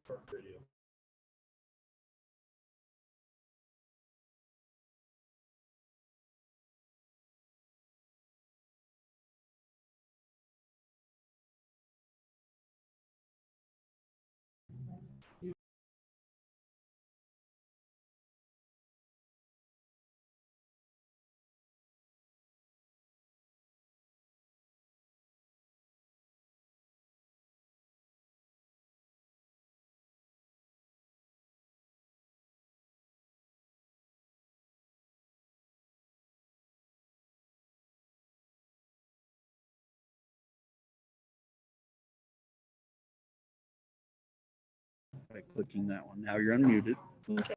video. By clicking that one. Now you're unmuted. Okay.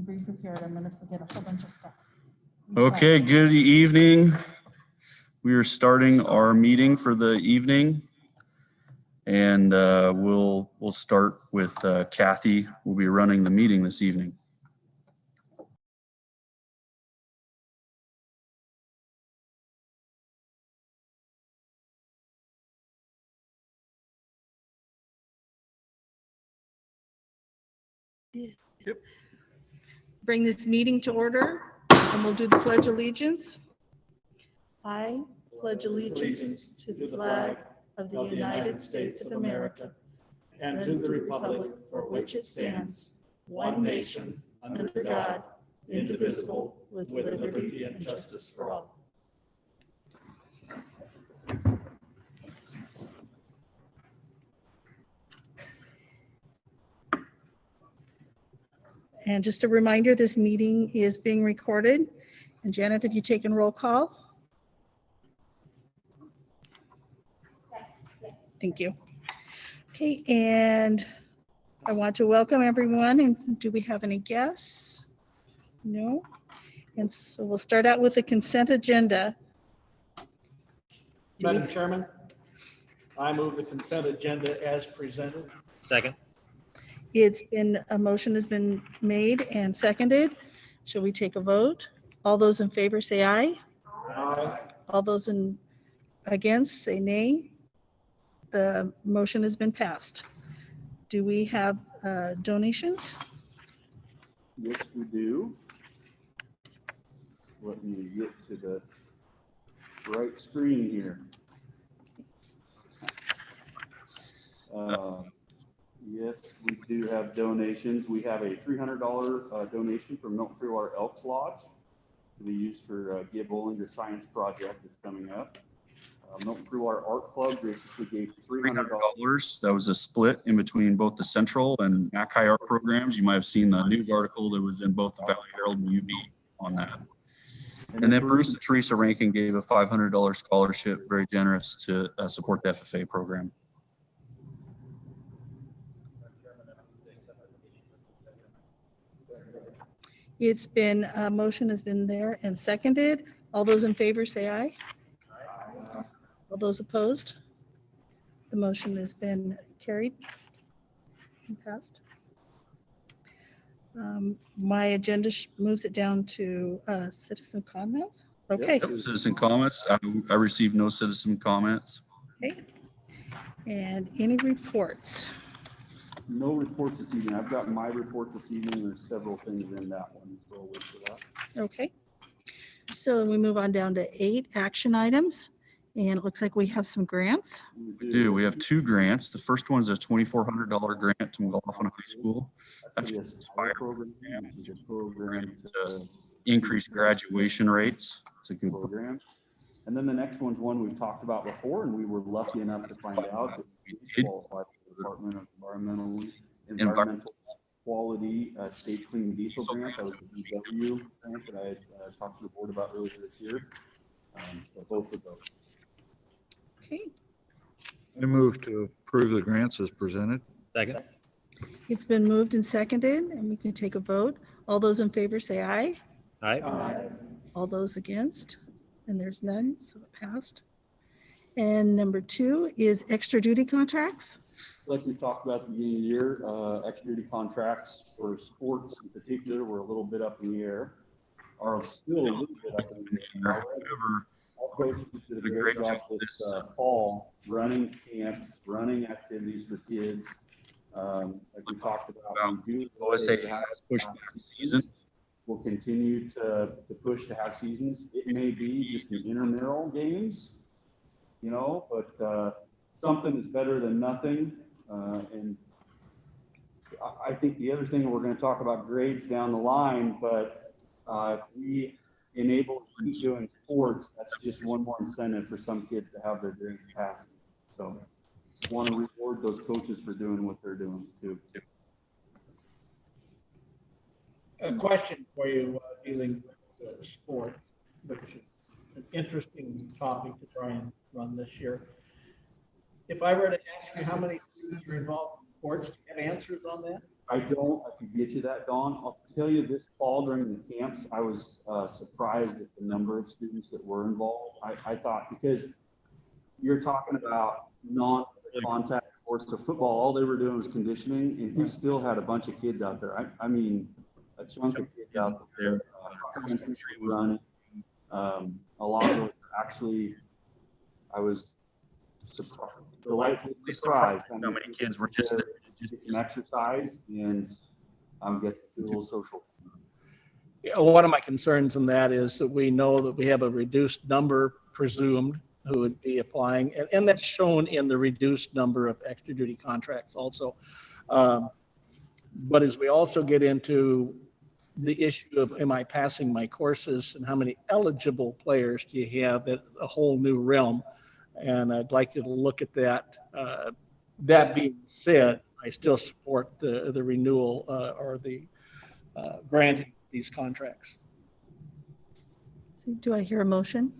Be prepared. I'm going to forget a whole bunch of stuff. Okay, good evening. We are starting our meeting for the evening. And we'll start with Kathy. Will be running the meeting this evening. Yep. Bring this meeting to order, and we'll do the Pledge of Allegiance. I pledge allegiance to the flag of the United States of America and to the republic for which it stands, one nation, under God, indivisible, with liberty and justice for all. And just a reminder, this meeting is being recorded. And Janet, have you taken roll call? Thank you. Okay, and I want to welcome everyone. And do we have any guests? No. And so we'll start out with the consent agenda. Madam Chairman, I move the consent agenda as presented. Second. A motion has been made and seconded. Shall we take a vote? All those in favor say aye. Aye. All those against say nay. The motion has been passed. Do we have donations? Yes, we do. Let me get to the right screen here. Yes, we do have donations. We have a $300 donation from Milton Freewater Elks Lodge to be used for Gib Bollinger Science Project that's coming up. Milton Freewater Art Club graciously gave $300. That was a split in between both the Central and Mackay art programs. You might have seen the news article that was in both the Valley Herald and UB on that. And then Bruce and Teresa Rankin gave a $500 scholarship, very generous, to support the FFA program. It's been, a motion has been there and seconded. All those in favor say aye. Aye. All those opposed? The motion has been carried and passed. My agenda moves it down to citizen comments. Okay. Yep, citizen comments. I received no citizen comments. Okay. And any reports? No reports this evening. I've got my report this evening. There's several things in that one, so we'll wait for that. Okay. So we move on down to 8 action items. And it looks like we have some grants. We do. We have 2 grants. The first one is a $2,400 grant to McLaughlin High School. That's a program, which is a program to increase graduation rates. It's a good program. And then the next one's one we've talked about before, and we were lucky enough to find out that we did qualify for the Department of Environmental Quality State Clean Diesel Grant. That was the DW grant that I had talked to the board about earlier this year. So both of those. Okay. I move to approve the grants as presented. Second. It's been moved and seconded, and we can take a vote. All those in favor say aye. Aye. All those against? And there's none, so it passed. And number 2 is extra duty contracts. Like we talked about at the beginning of the year, extra duty contracts for sports in particular were a little bit up in the air, are still a little bit up in the air. However, our coaches did a great job this fall, running camps, running activities for kids. Like we talked about, we do OSA have has pushed have back seasons. We'll continue to push to have seasons. It may be just an intramural games, but something is better than nothing. And I think the other thing, we're going to talk about grades down the line, but if we enable to keep doing sports, that's just one more incentive for some kids to have their grade capacity. So I want to reward those coaches for doing what they're doing too. A question for you dealing with sport, which is an interesting topic to try and run this year. If I were to ask you how many students are involved in sports, do you have answers on that? I don't. I could get you that, Dawn. I'll tell you, this fall during the camps, I was surprised at the number of students that were involved. I thought, because you're talking about non-contact sports, so football, all they were doing was conditioning, and he still had a bunch of kids out there. I mean, a chunk of kids out there, running. A lot of those actually, I was delightfully surprised How many kids were just there? get some exercise and get a little social. Yeah, one of my concerns in that is that we know that we have a reduced number presumed who would be applying, and that's shown in the reduced number of extra duty contracts also. But as we also get into the issue of, am I passing my courses, and how many eligible players do you have, that a whole new realm. And I'd like you to look at that. That being said, I still support the renewal or the granting these contracts. Do I hear a motion?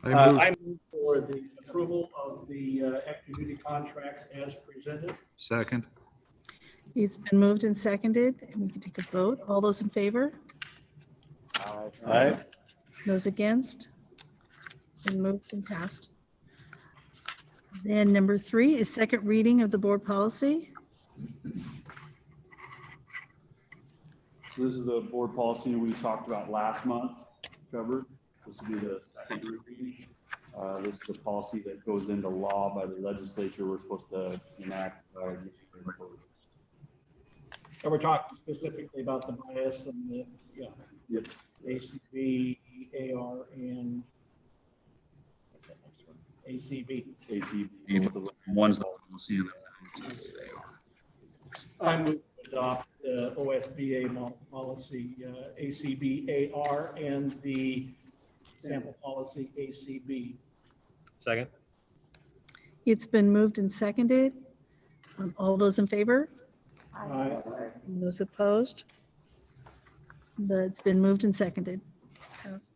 I move for the approval of the extra duty contracts as presented. Second. It's been moved and seconded, and we can take a vote. All those in favor? Aye. Those against? It's been moved and passed. Then number 3 is second reading of the board policy. So this is the board policy we talked about last month, covered. This will be the second reading. This is the policy that goes into law by the legislature. We're supposed to enact. And we're talking specifically about the bias and the, Yep. ACB, AR, and what's that next one? ACB. ACB. One's the policy and I move to adopt the OSBA policy, ACB, AR, and the sample policy, ACB. Second. It's been moved and seconded. All those in favor? Aye. And those opposed? It's been moved and seconded. It's passed.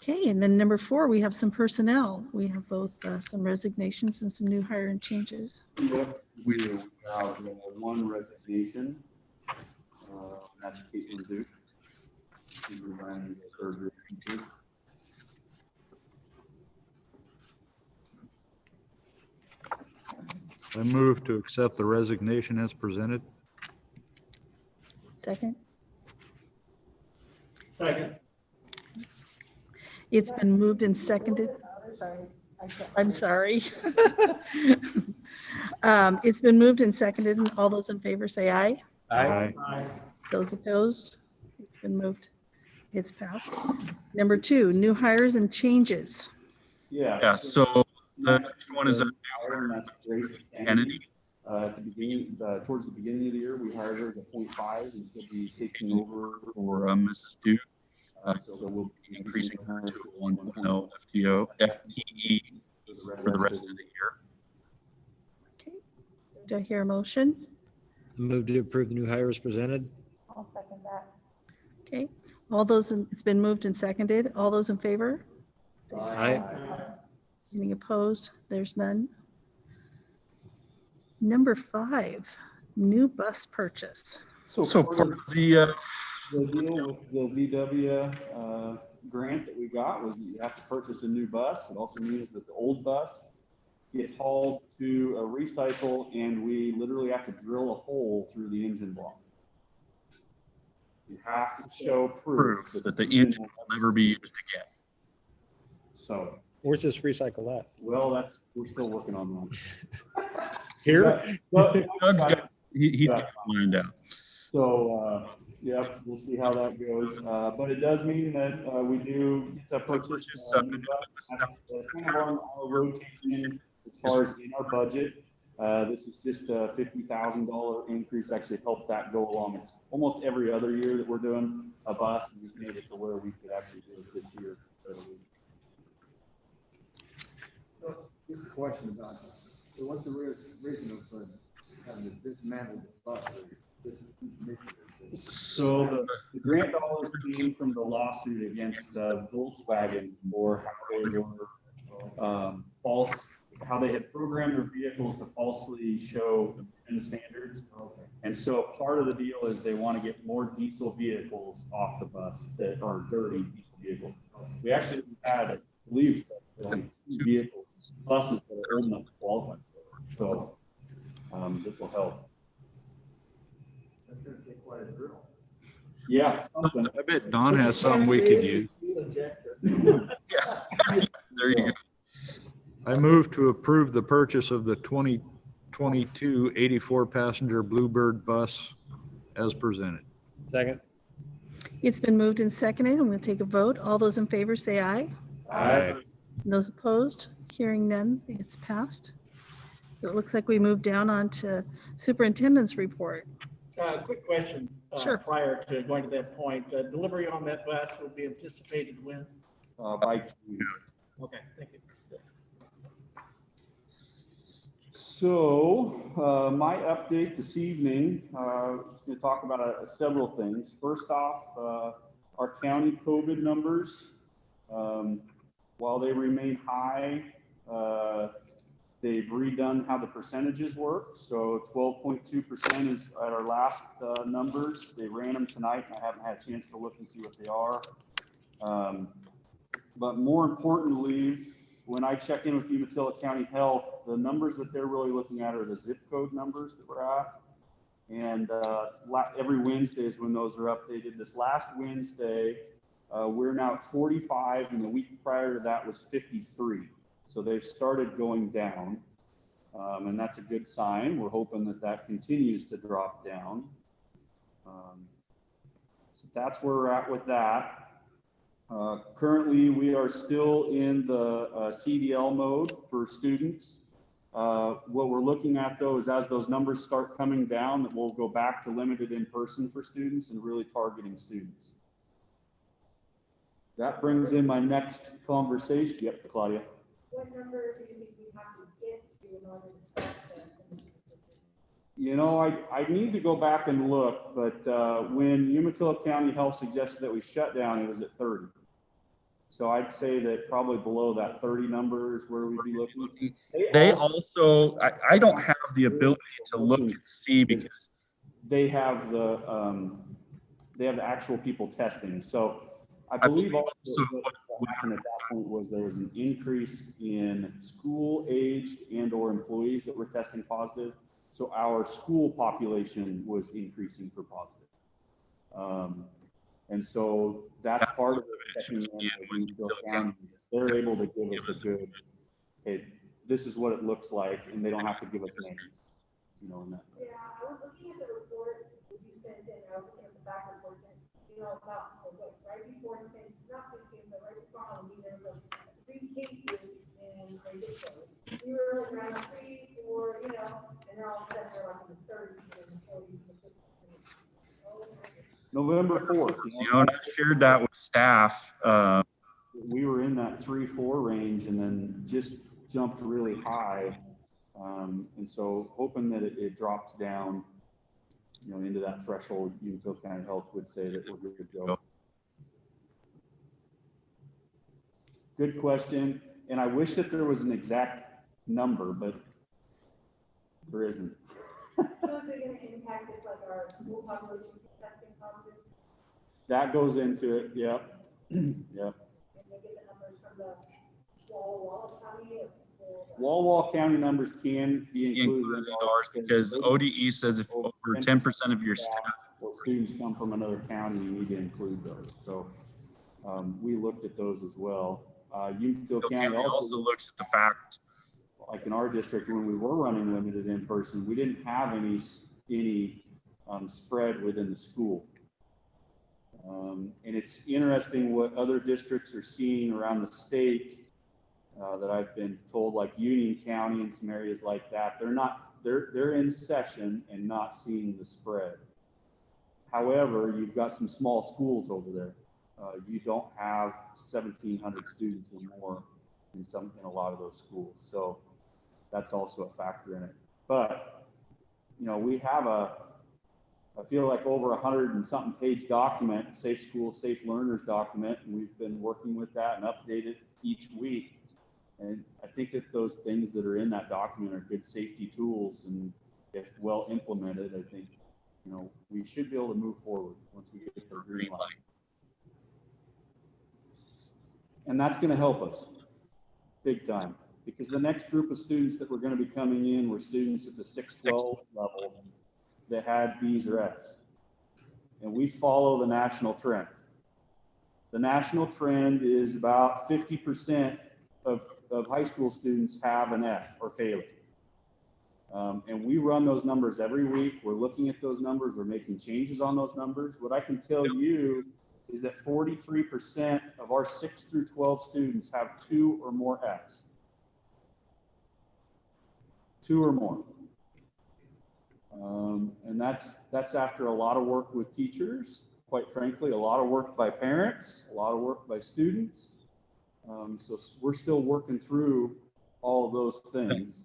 Okay, and then number 4, we have some personnel. We have both some resignations and some new hire and changes. Yep. We have one resignation. That's Caitlin Duke. She's resigning as third grade teacher. I move to accept the resignation as presented. Second. Second. It's been moved and seconded. I'm sorry. It's been moved and seconded, and all those in favor say aye. Aye. Aye. Those opposed? It's been moved. It's passed. Number 2, new hires and changes. Yeah, so the next one is a new hire, and that's Grace Kennedy. At the beginning, towards the beginning of the year, we hired her as a 0.5, and she'll be taking over for Mrs. Duke. so we'll be Increasing her to a 1.0 FTE for the rest of the year. Okay. Do I hear a motion? Move to approve the new hire as presented. I'll second that. Okay. All those, it's been moved and seconded. All those in favor? Aye. Any opposed? There's none. Number 5, new bus purchase. So part of the, The deal with the VW grant that we got was that you have to purchase a new bus. It also means that the old bus gets hauled to a recycle, and we literally have to drill a hole through the engine block. You have to show proof that the engine will never be used again. So, Where's this recycle at? well, we're still working on that. Here? But, Doug's got, he's got it lined out. so, yeah, we'll see how that goes. But it does mean that we do get to purchase a new bus. That's kind of our rotation as far as in our budget. This is just a $50,000 increase, actually helped that go along. It's almost every other year that we're doing a bus, and we've made it to where we could actually do it this year. Just a question about it. So what's the reason for having to dismantle the bus? So the grant dollars came from the lawsuit against Volkswagen for how they had programmed their vehicles to falsely show emission standards. And so part of the deal is they want to get more diesel vehicles off the bus that are dirty diesel vehicles. We actually had, I believe, only 2 vehicles, buses that are old enough to qualify for it. So this will help. That's going to take quite a drill. Yeah, something. I bet Don has something we could use. There you go. I move to approve the purchase of the 2022 84 passenger Bluebird bus as presented. Second. It's been moved and seconded. I'm going to take a vote. All those in favor say aye. Aye. Those opposed? Hearing none, it's passed. So it looks like we moved down on to superintendent's report. Quick question. Sure. Prior to going to that point, delivery on that bus will be anticipated when? By June. Okay, thank you. So my update this evening is going to talk about several things. First off, our county COVID numbers, while they remain high, they've redone how the percentages work. So 12.2% is at our last numbers. They ran them tonight, and I haven't had a chance to look and see what they are. But more importantly, when I check in with Umatilla County Health, the numbers that they're really looking at are the zip code numbers that we're at. And every Wednesday is when those are updated. This last Wednesday, we're now at 45, and the week prior to that was 53. So they've started going down, and that's a good sign. We're hoping that that continues to drop down. So that's where we're at with that. Currently, we are still in the CDL mode for students. What we're looking at, though, is as those numbers start coming down, that we'll go back to limited in person for students and really targeting students. That brings in my next conversation. Yep, Claudia. What number do you think we have to get to in order to start the? You know, I need to go back and look, but when Umatilla County Health suggested that we shut down, it was at 30. So I'd say that probably below that 30 number is where we'd be looking. They also, I don't have the ability to look and see because they have the actual people testing. So I believe also what happened at that point was there was an increase in school-aged and/or employees that were testing positive. So our school population was increasing for positive. And so that's part of the checking in. They're able to give us a good, hey, this is what it looks like, and they don't have to give us names, you know. Yeah, I was looking at the report that you sent in. I was looking at the back report, and about right before, not 15, but right before Halloween, there was 3 cases in Ridiculous. We were like around 3, 4, and then all of a sudden we're like in the 30s and 40s. November 4th. and I shared that with staff. We were in that 3-4 range and then just jumped really high. And so hoping that it drops down, into that threshold, Umatilla County Health would say that we're good to go. Good question. And I wish that there was an exact number, but there isn't. So is it gonna impact it like our school population testing process? That goes into it, yep. Yep. And they get the numbers from the Walla County or? Wall County numbers can be Included in ours because ODE says if over 10% of your staff. or students come from another county, you need to include those. So we looked at those as well. Umatilla County also looks at the fact. like in our district, when we were running limited in person, we didn't have any spread within the school. And it's interesting what other districts are seeing around the state that I've been told, like Union County and some areas like that. They're in session and not seeing the spread. However, you've got some small schools over there. You don't have 1,700 students or more in a lot of those schools. So that's also a factor in it. But, you know, we have I feel like over 100 and something page document, Safe Schools, Safe Learners document, and we've been working with that and update it each week. And I think that those things that are in that document are good safety tools, and if well implemented, I think, you know, we should be able to move forward once we get the green light. And that's going to help us big time, because the next group of students that were going to be coming in were students at the 612 level that had B's or F's. And we follow the national trend. The national trend is about 50% of high school students have an F or failing. And we run those numbers every week. We're looking at those numbers. We're making changes on those numbers. What I can tell you is that 43% of our 6 through 12 students have 2 or more Fs. 2 or more. And that's after a lot of work with teachers, quite frankly, a lot of work by parents, a lot of work by students. So we're still working through all of those things.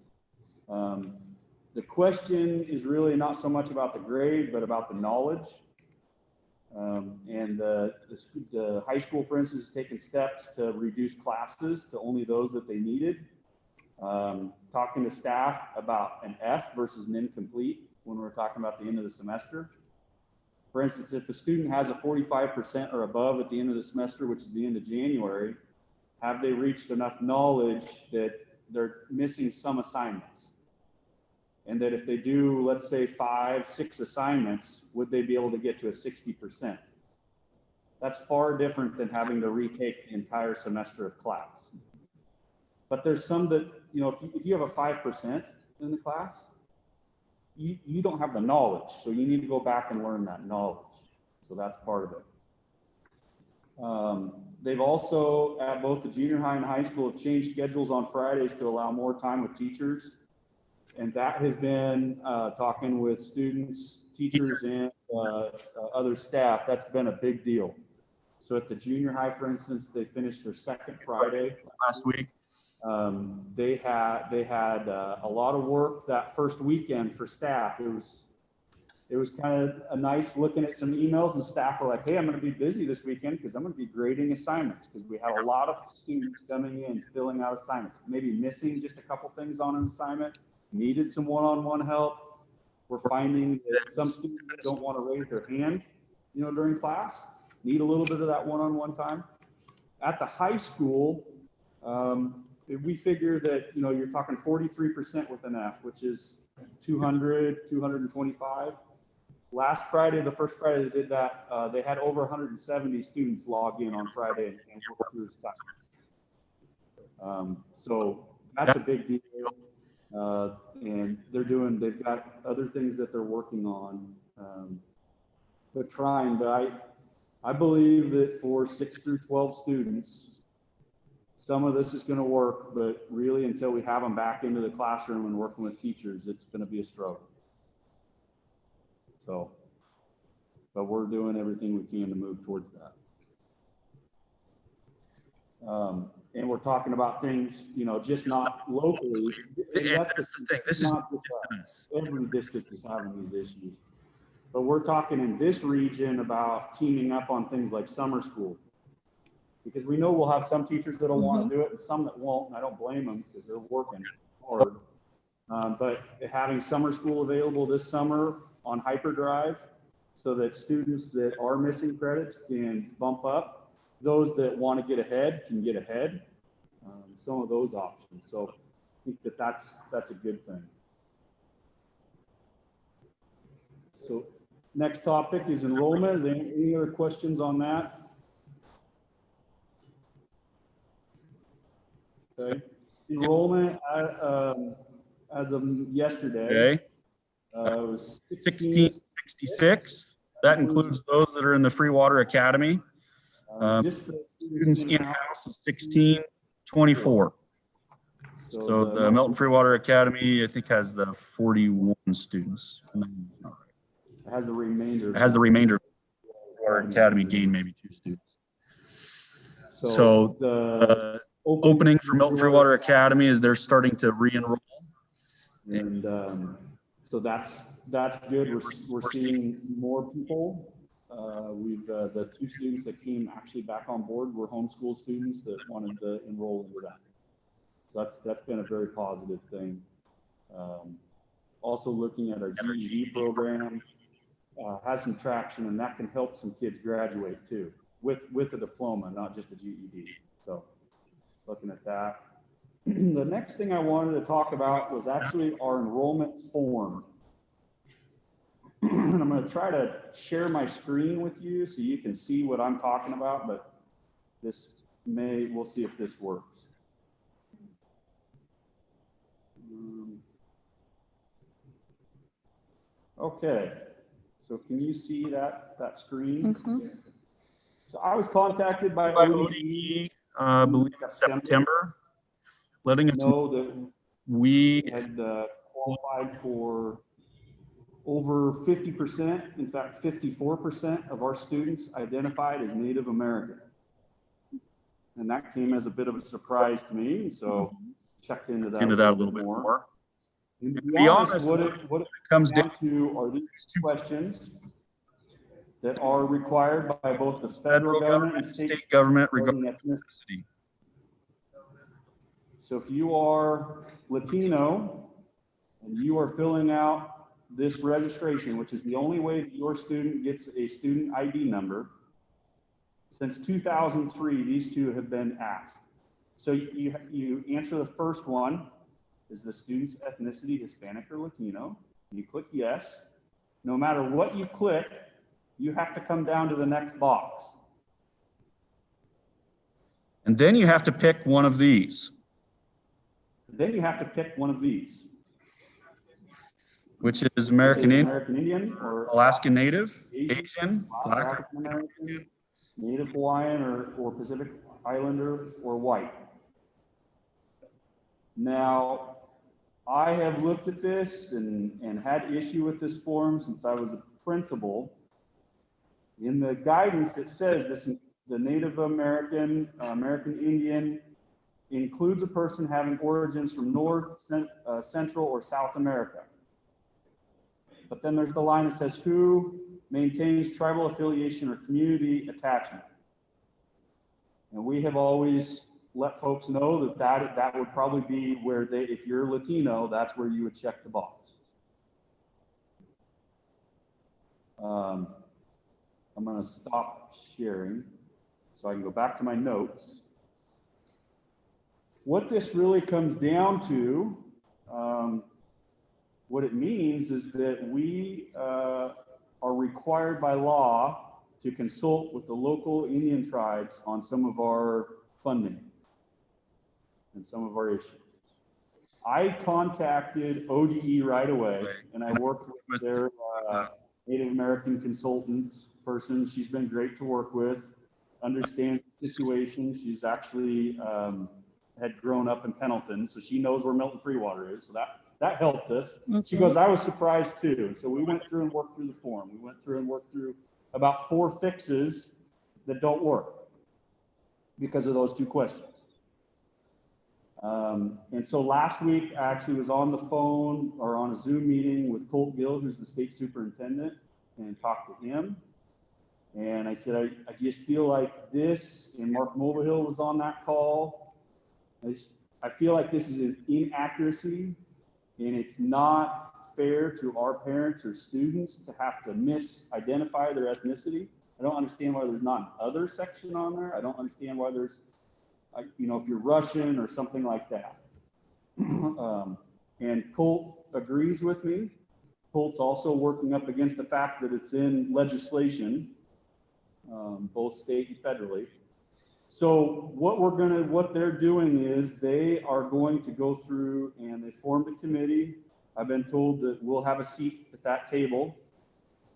The question is really not so much about the grade, but about the knowledge. And the high school, for instance, has taken steps to reduce classes to only those that they needed. Talking to staff about an F versus an incomplete when we're talking about the end of the semester. For instance, if a student has a 45% or above at the end of the semester, which is the end of January, have they reached enough knowledge that they're missing some assignments? And that if they do, let's say 5, 6 assignments, would they be able to get to a 60%? That's far different than having to retake the entire semester of class. But there's some that, you know, if you have a 5% in the class, you don't have the knowledge. So you need to go back and learn that knowledge. So that's part of it. They've also, at both the junior high and high school, have changed schedules on Fridays to allow more time with teachers. And that has been talking with students, teachers, and other staff. That's been a big deal. So at the junior high, for instance, they finished their second Friday Last week. They had a lot of work that first weekend for staff. It was kind of a nice looking at some emails, and staff were like, hey, I'm going to be busy this weekend because I'm going to be grading assignments, because we had a lot of students coming in, filling out assignments, maybe missing just a couple things on an assignment, needed some one-on-one help. We're finding that some students don't want to raise their hand, you know, during class, need a little bit of that one-on-one time. At the high school, we figure that, you know, you're talking 43% with an F, which is 200, 225. Last Friday, the first Friday they did that, they had over 170 students log in on Friday and work through assignments. So that's a big deal. And they've got other things that they're working on, but I believe that for 6 through 12 students, some of this is going to work, but really until we have them back into the classroom and working with teachers, it's going to be a struggle. So, but we're doing everything we can to move towards that. And we're talking about things, you know, just not locally. That's the thing. This is not just every district is having these issues. But we're talking in this region about teaming up on things like summer school. because we know we'll have some teachers that'll want to do it and some that won't, and I don't blame them because they're working hard. But having summer school available this summer on hyperdrive so that students that are missing credits can bump up, those that want to get ahead can get ahead, some of those options. So I think that that's a good thing. So next topic is enrollment. Any other questions on that? Okay. Enrollment as of yesterday, Okay, was 1666. That includes those that are in the Free Water Academy. Just the Students in-house is 1624. So the Milton Free Water Academy, I think, has the 41 students. It has the remainder. It has the remainder of our academy gain maybe 2 students. So the opening for Milton Free Water Academy is they're starting to re-enroll. And so that's good. We're seeing more people. The 2 students that came actually back on board were homeschool students that wanted to enroll into that. So that's been a very positive thing. Also looking at our GED program, has some traction, and that can help some kids graduate too with a diploma, not just a GED. So looking at that. The next thing I wanted to talk about was actually our enrollment form. And I'm going to try to share my screen with you so you can see what I'm talking about, but we'll see if this works. Okay, so can you see that screen? So I was contacted by ODE, I believe September, letting us know that we had qualified for over 50%, in fact, 54% of our students identified as Native American. And that came as a bit of a surprise to me, so checked into that a little bit more. And to be honest, what it comes down to are these 2 questions that are required by both the federal government and state government regarding ethnicity. So if you are Latino and you are filling out this registration, which is the only way that your student gets a student ID number, since 2003, these 2 have been asked. So you answer the first one, is the student's ethnicity Hispanic or Latino? You click yes. No matter what you click, you have to come down to the next box. And then you have to pick one of these. Then you have to pick one of these. Which is American Indian or Alaskan Native, Asian, Black African American, Native Hawaiian or Pacific Islander or white. Now, I have looked at this and had issue with this form since I was a principal. In the guidance, it says the Native American, American Indian includes a person having origins from North, Central, or South America. But then there's the line that says who maintains tribal affiliation or community attachment. And we have always let folks know that would probably be where if you're Latino, that's where you would check the box. I'm going to stop sharing so I can go back to my notes. What this really comes down to, what it means is that we are required by law to consult with the local Indian tribes on some of our funding and some of our issues. I contacted ODE right away, and I worked with their Native American consultant person. She's been great to work with, understands the situation. She's actually had grown up in Pendleton, so she knows where Milton Free Water is. So that helped us. She goes, I was surprised too. And so we went through and worked through the form. We went through and worked through about 4 fixes that don't work because of those 2 questions. And so last week I actually was on the phone or on a Zoom meeting with Colt Gill, who's the state superintendent, and talked to him. And I said, I just feel like this, and Mark Mulvihill was on that call. I feel like this is an inaccuracy, and it's not fair to our parents or students to have to misidentify their ethnicity. I don't understand why there's not an other section on there. I don't understand why there's, you know, if you're Russian or something like that. And Colt agrees with me. Colt's also working up against the fact that it's in legislation, both state and federally. So what they're doing is they are going to go through, and they formed a committee. I've been told that we'll have a seat at that table,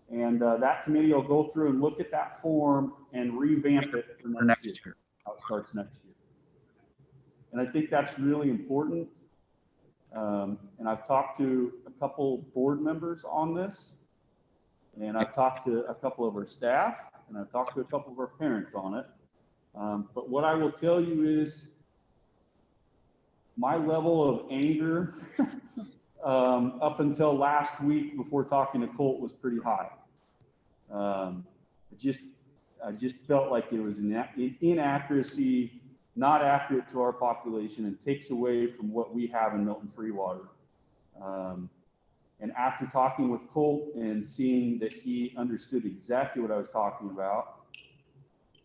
and that committee will go through and look at that form and revamp it for next year. How it starts next year. And I think that's really important. And I've talked to a couple board members on this, and I've talked to a couple of our staff, and I've talked to a couple of our parents on it. But what I will tell you is my level of anger up until last week before talking to Colt was pretty high. I just felt like it was an inaccuracy, not accurate to our population, and takes away from what we have in Milton Freewater. And after talking with Colt and seeing that he understood exactly what I was talking about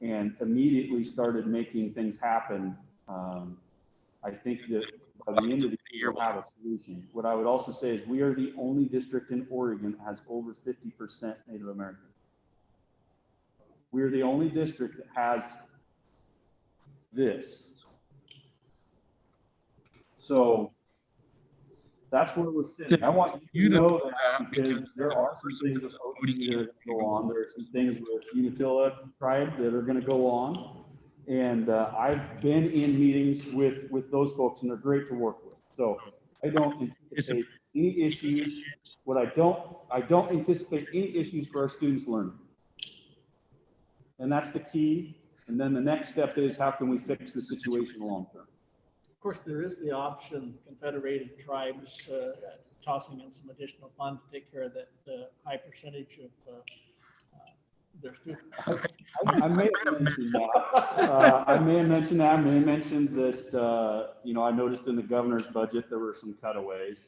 and immediately started making things happen, I think that by the end of the year we'll have a solution. What I would also say is we are the only district in Oregon that has over 50% Native American. We're the only district that has this. So that's where we're sitting. I want you to know that because there are some things with OD that are going to go on. There are some things with Umatilla tribe that are going to go on. And I've been in meetings with those folks, and they're great to work with. So I don't anticipate any issues. I don't anticipate any issues for our students learning. And that's the key. And then the next step is how can we fix the situation long term? Of course, there is the option, Confederated Tribes tossing in some additional funds to take care of that high percentage of their students. I may have mentioned that. I may have mentioned that. I may have mentioned that, you know, I noticed in the governor's budget there were some cutaways.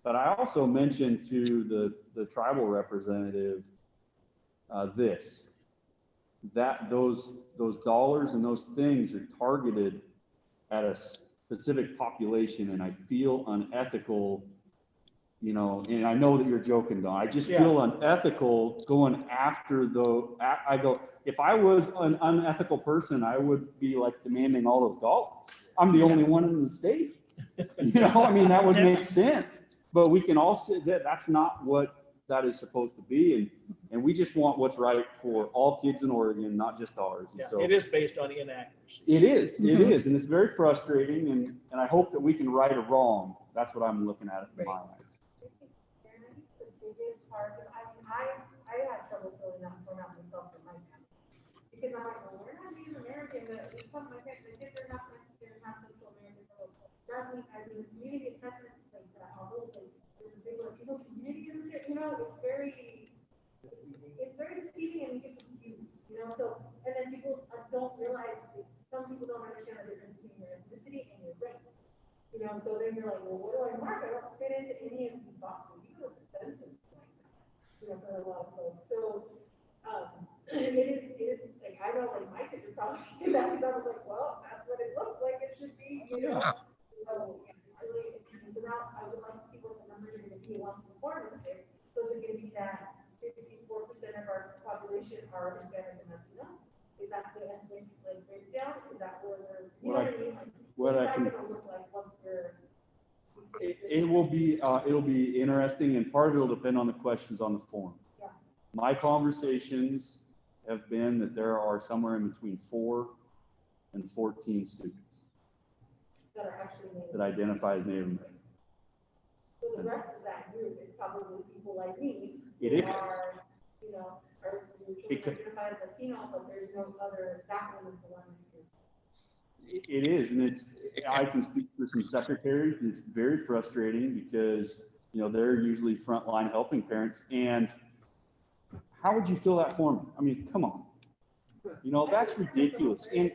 But I also mentioned to the tribal representative that those dollars and those things are targeted at a specific population, and I feel unethical, you know, and I know that you're joking, Don. I just feel unethical going after if I was an unethical person, I would be like demanding all those dollars. I'm the only one in the state. You know, I mean, that would make sense, but we can all say that that's not what that is supposed to be. And we just want what's right for all kids in Oregon, not just ours. Yeah, so it is based on inaccuracy. It is, and it's very frustrating, and I hope that we can right a wrong. That's what I'm looking at in my eyes. The biggest part, I had trouble filling out myself for my family. Because I'm like, well, we're not being American, but it's something my kids are not Central American. So that means I do community assessments like that. There's a big Latino community in there, you know, it's very deceiving and you get confused, you know. So, and then people don't realize, some people don't understand the difference between your ethnicity and your race, you know. So then you're like, well, what do I mark? I don't fit into any of these boxes. You know, the sentence like that, you know, for a lot of folks. So, it is like, I know, like, my kids are probably saying that because I was like, well, that's what it looks like it should be, you know. So, really, so now I would like to see what the numbers are going to be once the form is fixed. So they're going to be that 54% of our population are Hispanic and Latino. Is that the ethnic like breakdown? Is that where we're, you know what I mean? Like, what's that going to look like once we're it'll be interesting, and part of it will depend on the questions on the form. Yeah. My conversations have been that there are somewhere in between 4 and 14 students that are actually Native that identify as Native American. So the rest of that group is probably people like me. It is. Are, you know, are identified as Latino, but there's no other background of the one. It is, and I can speak for some secretaries. It's very frustrating because, you know, they're usually frontline helping parents, and how would you fill that form? I mean, come on. You know, that's ridiculous. And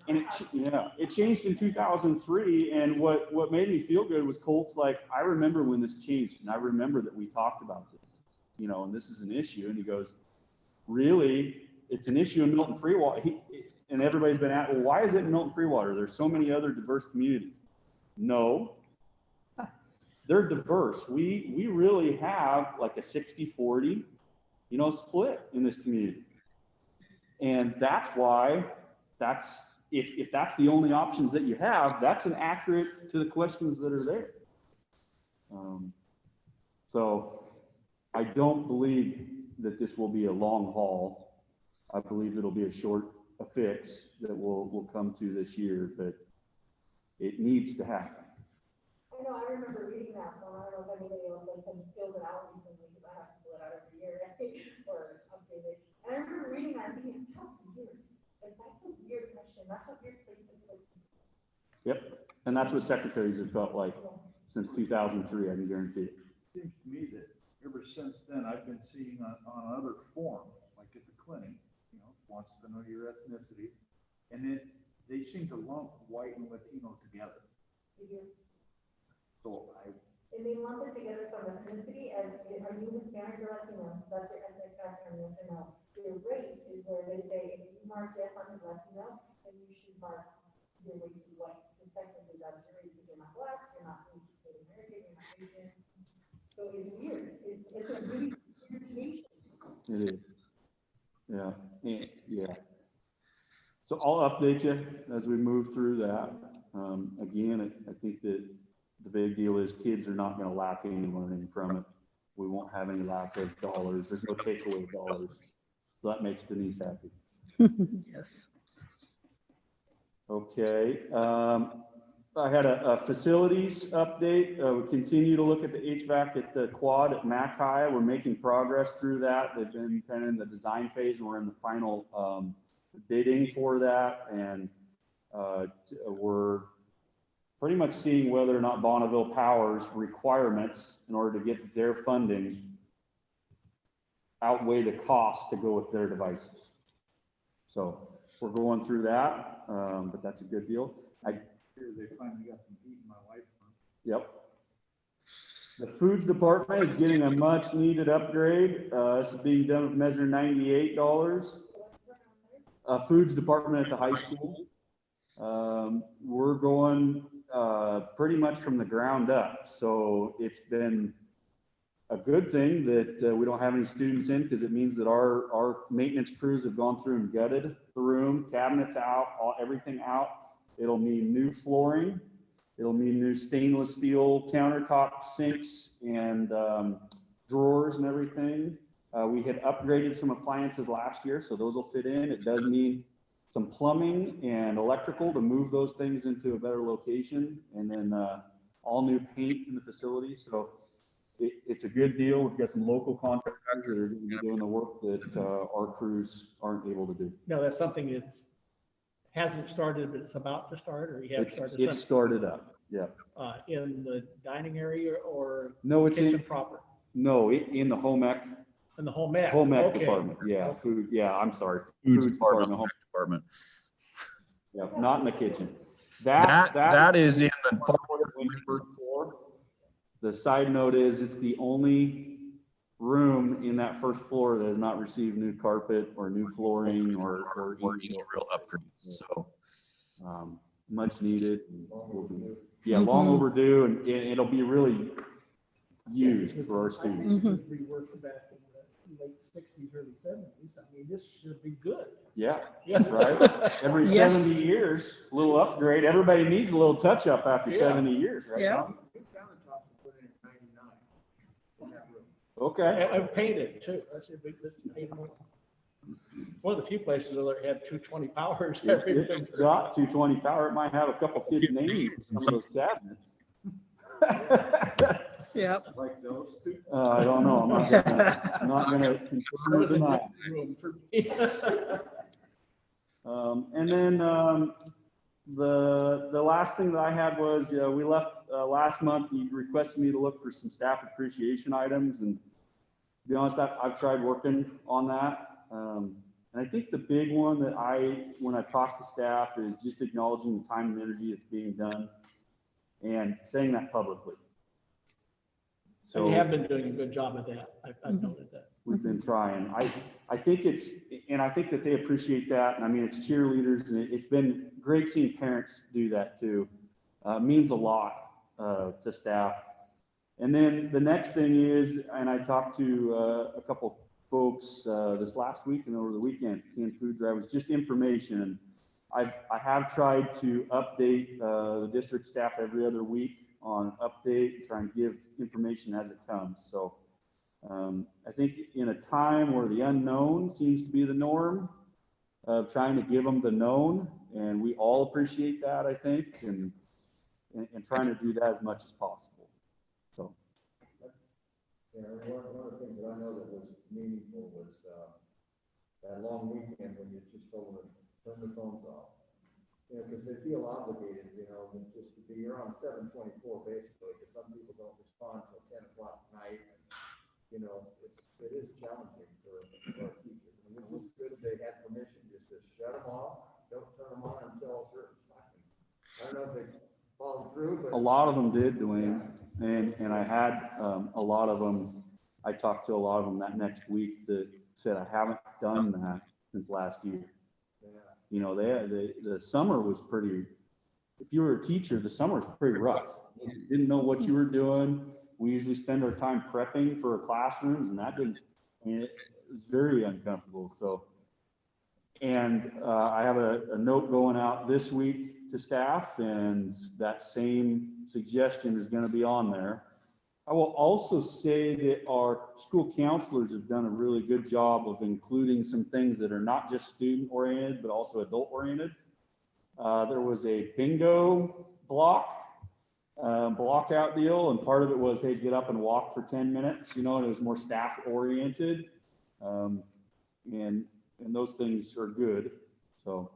it changed in 2003. And what made me feel good was Colt's like, I remember when this changed, and I remember that we talked about this, you know, and this is an issue. And he goes, really, it's an issue in Milton Freewater. And everybody's been at, well, why is it in Milton Freewater? There's so many other diverse communities. No, they're diverse. We really have like a 60-40, you know, split in this community. And that's why if that's the only options that you have, that's an accurate to the questions that are there. So I don't believe that this will be a long haul. I believe it'll be a fix that we'll come to this year, but it needs to happen. I know, I remember reading that one. I don't know if anybody else has filled it out recently, because I have to fill it out every year, or update it. And I remember reading that and thinking, that's weird. Like, that's a weird question. That's a weird place to put. Yep, and that's what secretaries have felt like since 2003, I can guarantee it. It seems to me that ever since then, I've been seeing on other forums, like at the clinic, you know, wants to know your ethnicity, and then they seem to lump white and Latino together. So And they lump it together from ethnicity as, are you Hispanic or Latino? That's your ethnic background, yes or no. Your race is where they say, if you mark yes on Latino, then you should mark your race is white. And technically, that's your race. If you're not black, you're not Native American, you're not Asian. So it's weird. It's a really weird nation. It is. Yeah. Yeah. So I'll update you as we move through that. Again, I think that the big deal is kids are not going to lack any learning from it. We won't have any lack of dollars. There's no takeaway dollars. So that makes Denise happy. Yes. Okay. I had a facilities update. We continue to look at the HVAC at the quad at Mac High. We're making progress through that. They've been kind of in the design phase, and we're in the final bidding for that. And we're pretty much seeing whether or not Bonneville Power's requirements in order to get their funding outweigh the cost to go with their devices. So we're going through that, but that's a good deal. they finally got some heat in my life. Yep. The foods department is getting a much needed upgrade. This is being done with Measure 98 dollars. Foods department at the high school. We're going pretty much from the ground up. So it's been a good thing that we don't have any students in, because it means that our maintenance crews have gone through and gutted the room, cabinets out, everything out. It'll mean new flooring. It'll mean new stainless steel countertop sinks and drawers and everything. We had upgraded some appliances last year, so those will fit in. It does mean some plumbing and electrical to move those things into a better location, and then all new paint in the facility. So it's a good deal. We've got some local contractors that are going to be doing the work that our crews aren't able to do. No, that's something that hasn't started, but it's about to start, or you have started? It's started up, yeah. In the dining area or No, it's kitchen in, proper? no, in the home ec. In the home ec? Home ec Okay. department, yeah, food, yeah, I'm sorry. Foods Foods department, home department. Yeah, not in the kitchen. That is in the first floor. The side note is it's the only room in that first floor that has not received new carpet or new flooring or any real upgrades. So much needed. Yeah, long overdue, and it'll be really used for our students. Reworked back in the late 60s, early 70s. I mean, this should be good. Yeah, right. Every 70 years, a little upgrade. Everybody needs a little touch up after 70 years, right? Yeah. Tom? Okay. And painted too. That's a big, that's painted. One of the few places where they had 220 powers. It's got 220 power. It might have a couple kids' names in some of those cabinets. Yep. Like those two. I don't know. I'm not gonna confirm or deny. And then the last thing that I had was, we left last month. You requested me to look for some staff appreciation items, and be honest, I've tried working on that. And I think the big one that when I talk to staff, is just acknowledging the time and energy that's being done and saying that publicly. So you have been doing a good job of that. I've noted that. We've been trying. I think I think that they appreciate that. And I mean, it's cheerleaders, and it's been great seeing parents do that too. Means a lot to staff. And then the next thing is, and I talked to a couple folks this last week and over the weekend, canned food drive, was just information. And I have tried to update the district staff every other week on update, try and give information as it comes. So I think in a time where the unknown seems to be the norm, of trying to give them the known, and we all appreciate that, I think, and trying to do that as much as possible. So. Yeah, one of the things that I know that was meaningful was that long weekend when you just told them to turn the phones off. You know, because they feel obligated, you know, just to be, you're on 7/24 basically, because some people don't respond till 10 o'clock at night. And, you know, it is challenging for our teachers. I mean, it was good if they had permission just to shut them off, don't turn them on until a certain time. I don't know if they followed through, but a lot of them did, Dwayne, and I had a lot of them. I talked to a lot of them that next week that said, I haven't done that since last year. You know, the summer was pretty, if you were a teacher, the summer was pretty rough. You didn't know what you were doing. We usually spend our time prepping for our classrooms, and that didn't, I mean, it was very uncomfortable. So, and I have a note going out this week to staff, and that same suggestion is going to be on there. I will also say that our school counselors have done a really good job of including some things that are not just student oriented, but also adult oriented. There was a bingo block out deal, and part of it was, hey, get up and walk for 10 minutes, you know, and it was more staff oriented. And those things are good. So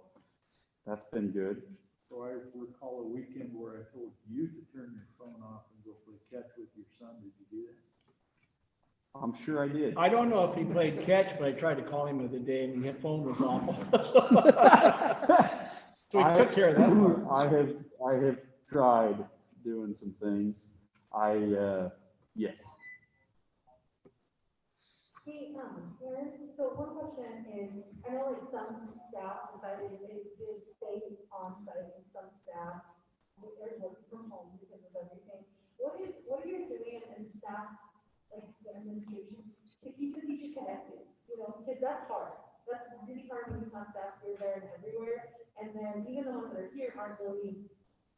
that's been good. So I recall a weekend where I told you to turn your phone off and go play catch with your son. Did you do that? I'm sure I did. I don't know if he played catch, but I tried to call him the other day and his phone was awful. So we took care of that part. I have tried doing some things. Yes. Hey, Aaron, so one question is, I know like some staff decided they did stay on site and some staff are working from home because of everything. What are you doing in staff, like the administration, to keep the teachers connected? You know, because that's hard. That's really hard when you have staff here, there, and everywhere. And then even the ones that are here aren't really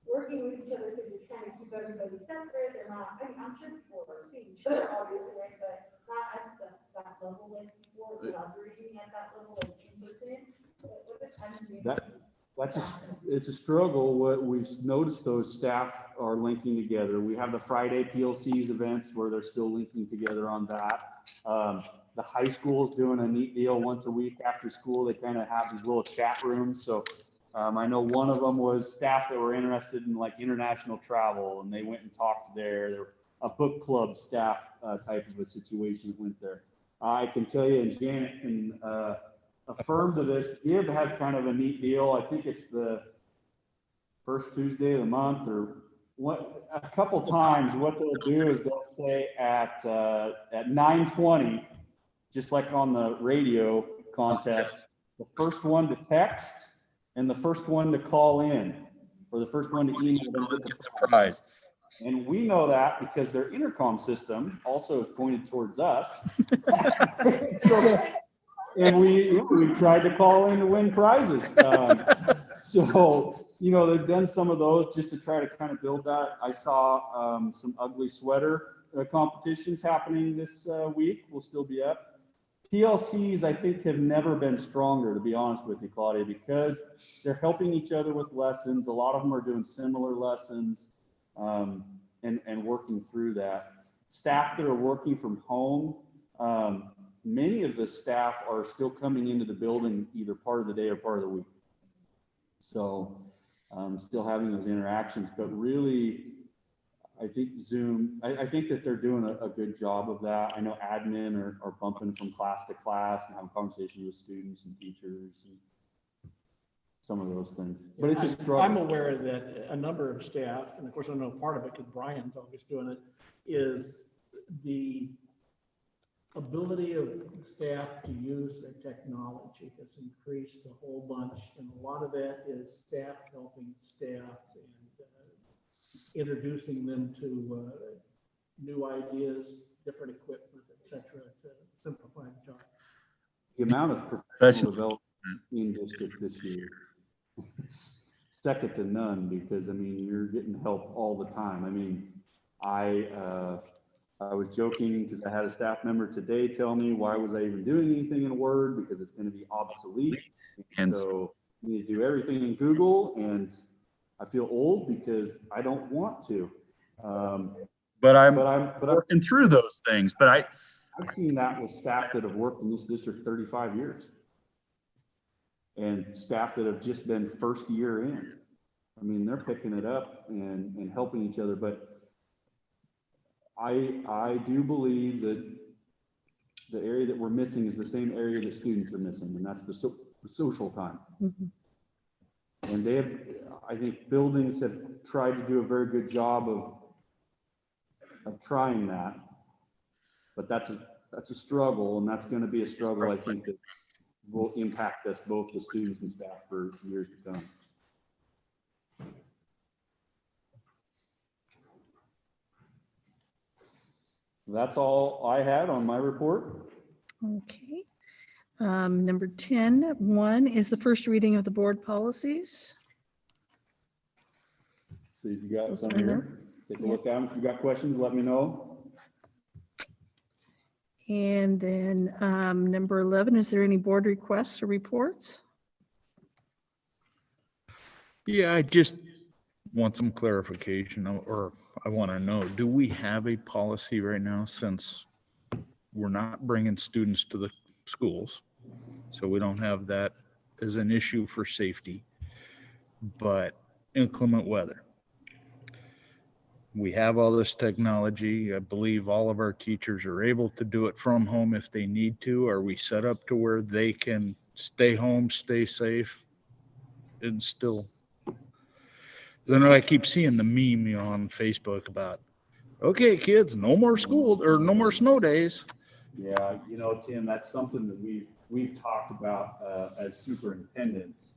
working with each other because you're trying to keep everybody separate. They're not, I mean, I'm sure people are seeing each other, obviously, right? But not at that level like before, without reading at that level like in person. What is kind of It's a struggle. What we've noticed, those staff are linking together. We have the Friday PLCs events where they're still linking together on that. The high school is doing a neat deal once a week after school. They kind of have these little chat rooms. So I know one of them was staff that were interested in like international travel, and they went and talked there. There were a book club staff type of a situation went there. I can tell you, and Janet can affirm to this, GIB has kind of a neat deal. I think it's the first Tuesday of the month, or what, a couple times what they'll do is they'll say at 9:20, just like on the radio contest, the first one to text and the first one to call in, or the first one to email them gets the prize. And we know that because their intercom system also is pointed towards us. And we tried to call in to win prizes. So, you know, they've done some of those just to try to kind of build that. I saw some ugly sweater competitions happening this week. Will still be up. PLCs, I think, have never been stronger, to be honest with you, Claudia, because they're helping each other with lessons. A lot of them are doing similar lessons and working through that. Staff that are working from home, many of the staff are still coming into the building either part of the day or part of the week. So still having those interactions, but really I think Zoom, I think that they're doing a good job of that. I know admin are bumping from class to class and having conversations with students and teachers and some of those things. But it's a struggle. I'm aware that a number of staff, and of course I know part of it because Brian's always doing it, is the ability of staff to use the technology has increased a whole bunch, and a lot of that is staff helping staff and introducing them to new ideas, different equipment, etc., to simplify the job. The amount of professional development in district this year is second to none, because I mean, you're getting help all the time. I mean, I was joking because I had a staff member today tell me, why was I even doing anything in Word? Because it's going to be obsolete. And so you need to do everything in Google, and I feel old because I don't want to. But I'm working through those things. But I've seen that with staff that have worked in this district 35 years. And staff that have just been first year in. I mean, they're picking it up and helping each other. But I do believe that the area that we're missing is the same area that students are missing, and that's the social time. Mm-hmm. And I think buildings have tried to do a very good job of trying that, but that's a struggle, and that's going to be a struggle, I think, that will impact us, both the students and staff, for years to come. That's all I had on my report. Okay. Number 10.1 is the first reading of the board policies. So if you got some here, take a look at them. If you got questions, let me know. And then number 11, is there any board requests or reports? Yeah, I just want some clarification, or I want to know, do we have a policy right now, since we're not bringing students to the schools? So we don't have that as an issue for safety, but inclement weather. We have all this technology. I believe all of our teachers are able to do it from home if they need to. Are we set up to where they can stay home, stay safe, and still? I know I keep seeing the meme, on Facebook about, okay, kids, no more school or no more snow days. Yeah, Tim, that's something that we've talked about as superintendents.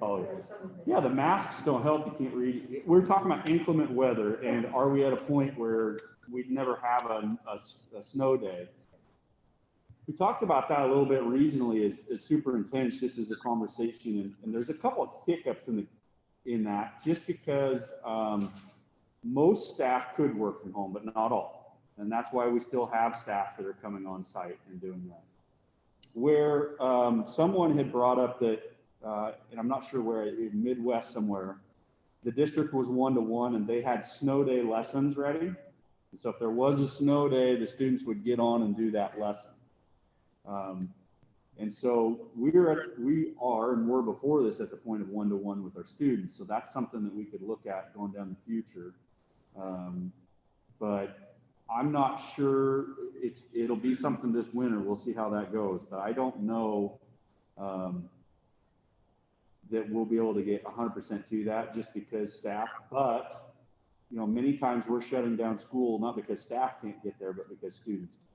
Oh, yeah, the masks don't help. You can't read. We're talking about inclement weather, and are we at a point where we'd never have a snow day? We talked about that a little bit regionally as superintendents, just as a conversation, and there's a couple of hiccups in that, just because most staff could work from home, but not all. And that's why we still have staff that are coming on site and doing that. Where someone had brought up that, and I'm not sure where, in Midwest somewhere, the district was 1-to-1 and they had snow day lessons ready. And so if there was a snow day, the students would get on and do that lesson. And so we are and were before this at the point of 1-to-1 with our students. So that's something that we could look at going down the future. But I'm not sure it'll be something this winter. We'll see how that goes. But I don't know that we'll be able to get 100% to that, just because staff. But many times we're shutting down school not because staff can't get there, but because students can't.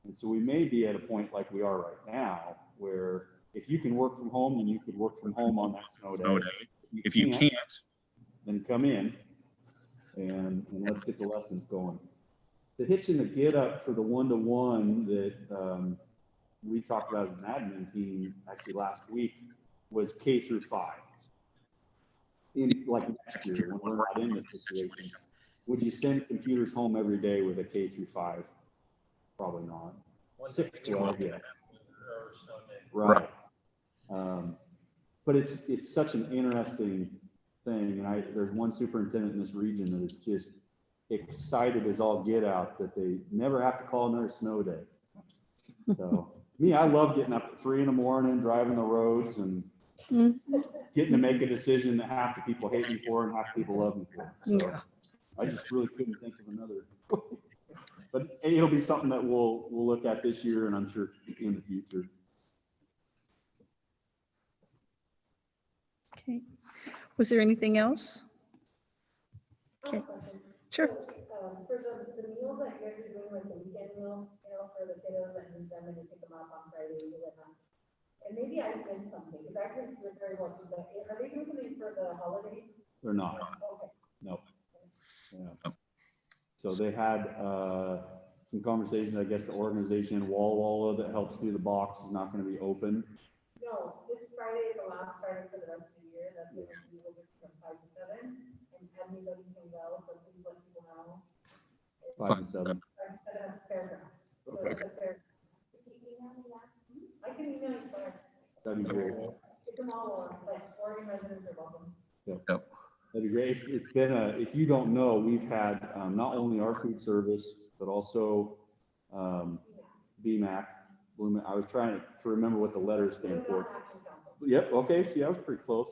And so we may be at a point like we are right now, where if you can work from home, then you could work from home on that snow day. If you can't, then come in and let's get the lessons going. The hitch and the get up for the 1-to-1 that we talked about as an admin team actually last week was K through 5. In like next year, when we're not in this situation, would you send computers home every day with a K through 5? Probably not. 6-12, yeah. Right. But it's such an interesting thing, and there's one superintendent in this region that is just excited as all get out that they never have to call another snow day. So me, I love getting up at 3 in the morning, driving the roads, and getting to make a decision that half the people hate me for and half the people love me for. So Yeah. I just really couldn't think of another. But it'll be something that we'll look at this year, and I'm sure in the future. Okay. Was there anything else? Okay. Sure. For the meal that you guys are doing, like the weekend meal, you know, for the kiddos and then when you pick them up on Friday, you let them. And maybe I missed something, because I think we're very lucky, but are they doing something for the holidays? They're not. Okay. Nope. Yeah. So they had some conversations. I guess the organization Walla Walla that helps do the box is not going to be open. No, this Friday is the last Friday for the rest of the year. That's when we will be from 5 to 7, and anybody can go, so please let people know. 5 to 7. 5 to 7 at the fairground. So Okay. it's a fair. Can you email me that? I can email you, but That'd be great. get them all on, like Oregon residents are welcome. Yep. That'd be great. It's been if you don't know, we've had not only our food service, but also BMAC. I was trying to remember what the letters stand for. Yep. Okay. See, I was pretty close.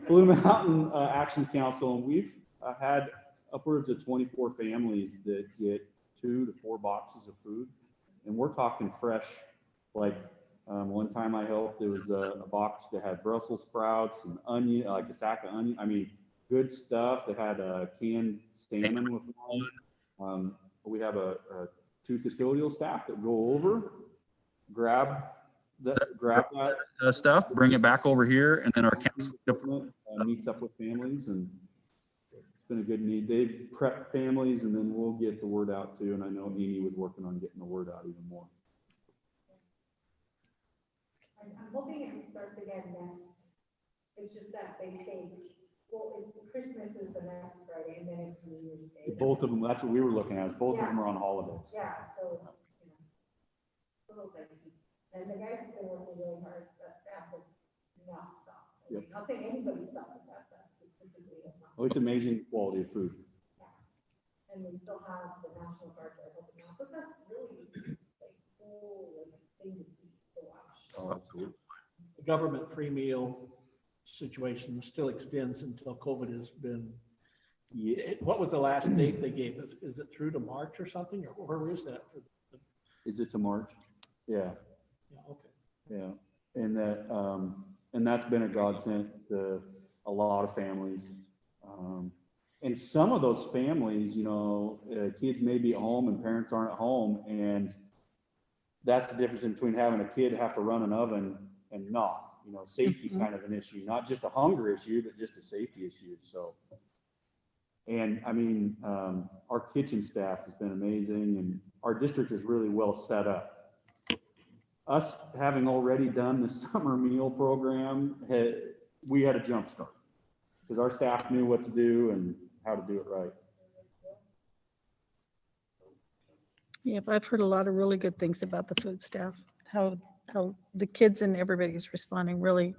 Blue Mountain Action Council, and we've had upwards of 24 families that get 2 to 4 boxes of food, and we're talking fresh. Like one time I helped, there was a box that had Brussels sprouts and onion, like a sack of onion. I mean, good stuff. They had a canned salmon with one. We have a 2 custodial staff that go over, grab that Stuff, bring it back over here, and then our council meets up with families, and it's been a good need. They prep families, and then we'll get the word out too. And I know Amy was working on getting the word out even more. I'm hoping it starts again next. It's just that they say, well, Christmas is the next Friday, and then it's New Year's Day. Both of them, that's what we were looking at. Both of them are on holidays. Yeah, so, you know, a little bit. And the guys have been working really hard, but staff has not stopped. I mean, Yep. not saying anybody stopped at that, specifically. Oh, it's amazing quality of food. Yeah. And we still have the National Guard that are helping out, so that's really like cool, like thing to see, to watch. Oh, absolutely. The government free meal situation still extends until COVID has been. Yeah. What was the last date they gave us? Is it through to March or something, or where is that? Is it to March? Yeah. Yeah, okay. Yeah. And that's been a godsend to a lot of families. And some of those families, you know, kids may be at home and parents aren't at home, and that's the difference between having a kid have to run an oven and not. You know, safety kind of an issue, not just a hunger issue, but just a safety issue. So, and I mean, our kitchen staff has been amazing, and our district is really well set up. Us having already done the summer meal program, we had a jump start because our staff knew what to do and how to do it right. Yeah, I've heard a lot of really good things about the food staff, how the kids and everybody's responding really,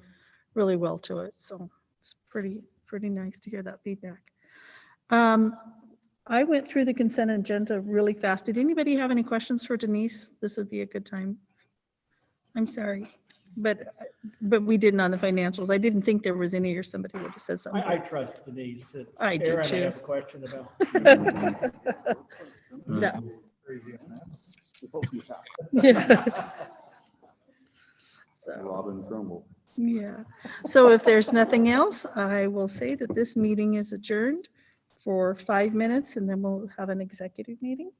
really well to it. So it's pretty nice to hear that feedback. I went through the consent agenda really fast. Did anybody have any questions for Denise? This would be a good time. I'm sorry, but we didn't on the financials. I didn't think there was any, or somebody would have said something. I trust Denise. It's I do Aaron, too. I have a question about. No. So, Robin Trumbull. yeah. So if there's nothing else, I will say that this meeting is adjourned for 5 minutes, and then we'll have an executive meeting.